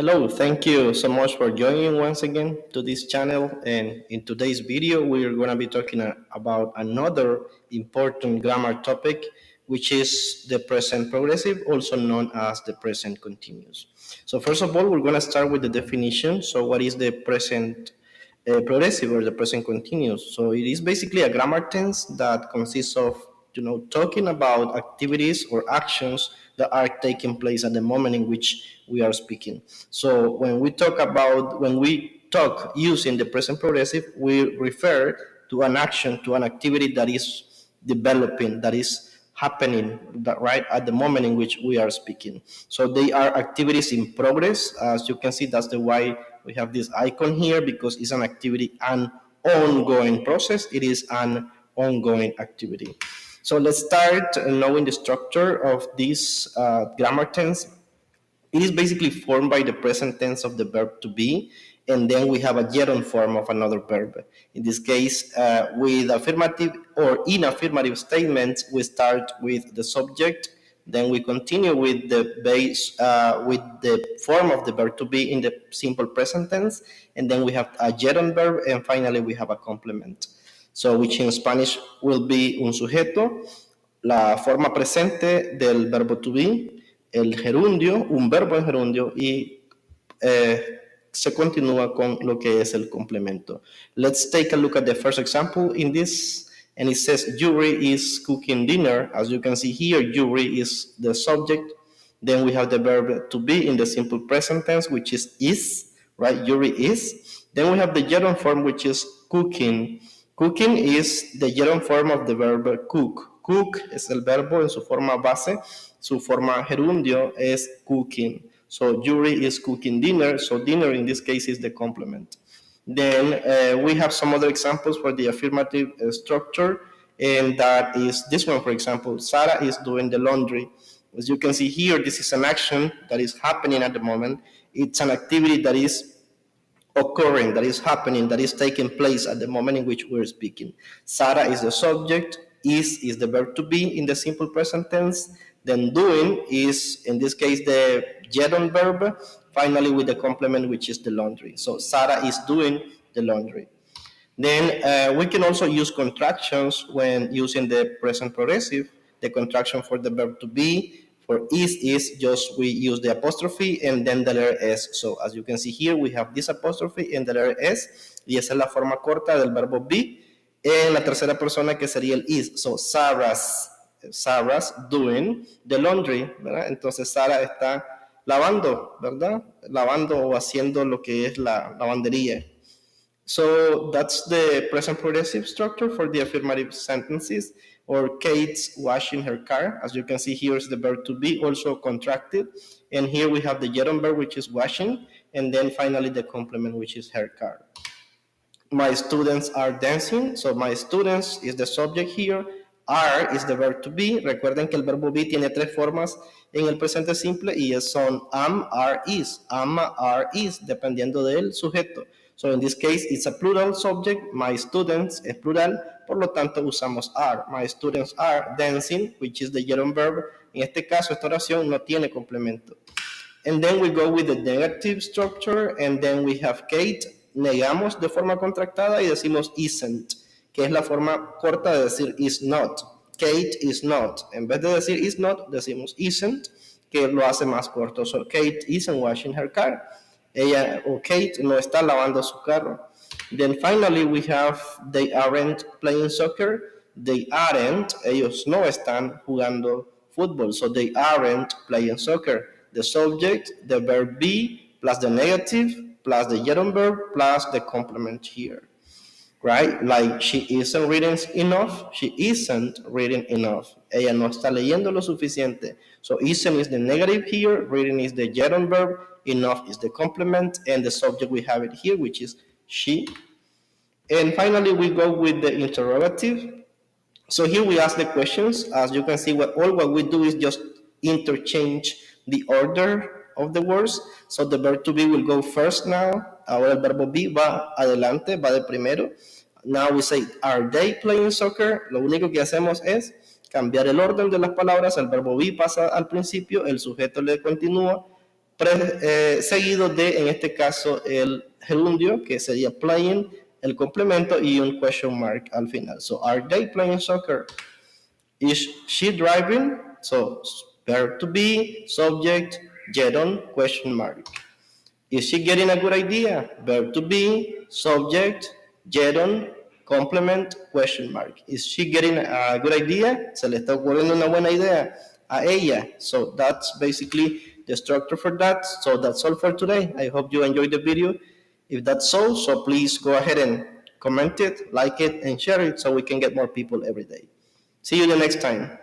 Hello, thank you so much for joining once again to this channel. And in today's video, we're going to be talking about another important grammar topic, which is the present progressive, also known as the present continuous. So first of all, we're going to start with the definition. So what is the present progressive or the present continuous? So it is basically a grammar tense that consists of talking about activities or actions that are taking place at the moment in which we are speaking. So when we talk using the present progressive, we refer to an action, to an activity that is developing, that is happening right at the moment in which we are speaking. So they are activities in progress. As you can see, that's the why we have this icon here, because it's an activity, an ongoing process. It is an ongoing activity. So let's start knowing the structure of this grammar tense. It is basically formed by the present tense of the verb to be, and then we have a gerund form of another verb. In this case, with affirmative or in affirmative statements, we start with the subject, then we continue with the base, with the form of the verb to be in the simple present tense, and then we have a gerund verb, and finally we have a complement. So, which in Spanish will be un sujeto, la forma presente del verbo to be, el gerundio, un verbo en gerundio, y se continúa con lo que es el complemento. Let's take a look at the first example in this, and it says Yuri is cooking dinner. As you can see here, Yuri is the subject. Then we have the verb to be in the simple present tense, which is, right? Yuri is. Then we have the gerund form, which is cooking. Cooking is the gerund form of the verb cook. Cook es el verbo en su forma base. Su forma gerundio es cooking. So Yuri is cooking dinner. So dinner in this case is the complement. Then we have some other examples for the affirmative structure, and that is this one, for example. Sarah is doing the laundry. As you can see here, this is an action that is happening at the moment. It's an activity that is occurring, that is happening, that is taking place at the moment in which we're speaking. Sarah is the subject, is the verb to be in the simple present tense, then doing is, in this case, the gerund verb, finally with the complement, which is the laundry. So Sarah is doing the laundry. Then we can also use contractions when using the present progressive. The contraction for the verb to be, for is just we use the apostrophe and then the letter S. So as you can see here, we have this apostrophe and the letter S, y esa es la forma corta del verbo be en la tercera persona, que sería el is. So Sarah's doing the laundry, ¿verdad? Entonces Sarah está lavando, ¿verdad? Lavando o haciendo lo que es la lavandería. So that's the present progressive structure for the affirmative sentences. Or Kate's washing her car. As you can see, here is the verb to be, also contracted. And here we have the gerund verb, which is washing. And then finally the complement, which is her car. My students are dancing. So my students is the subject here. Are is the verb to be. Recuerden que el verbo be tiene tres formas en el presente simple y son am, are, is. Am, are, is, dependiendo del sujeto. So in this case, it's a plural subject. My students es plural, por lo tanto usamos are. My students are dancing, which is the gerund verb. En este caso, esta oración no tiene complemento. And then we go with the negative structure, and then we have Kate. Negamos de forma contractada y decimos isn't, que es la forma corta de decir is not. Kate is not. En vez de decir is not, decimos isn't, que lo hace más corto. So Kate isn't washing her car. Ella o Kate no está lavando su carro. Then finally we have they aren't playing soccer. They aren't, ellos no están jugando fútbol. So they aren't playing soccer. The subject, the verb be, plus the negative, plus the gerund verb, plus the complement here. Right? Like she isn't reading enough. She isn't reading enough. Ella no está leyendo lo suficiente. So isn't is the negative here. Reading is the gerund verb. Enough is the complement. And the subject we have it here, which is she. And finally, we go with the interrogative. So here we ask the questions. As you can see, what we do is just interchange the order of the words. So the verb to be will go first now. Ahora el verbo be va adelante, va de primero. Now we say, are they playing soccer? Lo único que hacemos es cambiar el orden de las palabras. El verbo be pasa al principio, el sujeto le continúa, seguido de, en este caso, el gerundio, que sería playing, el complemento y un question mark al final. So, are they playing soccer? Is she driving? So, verb to be, subject, get on, question mark. Is she getting a good idea? Verb to be, subject, get on, complement, question mark. Is she getting a good idea? Se le está ocurriendo una buena idea a ella. So that's basically the structure for that. So that's all for today. I hope you enjoyed the video. If that's so please go ahead and comment it, like it, and share it so we can get more people every day. See you the next time.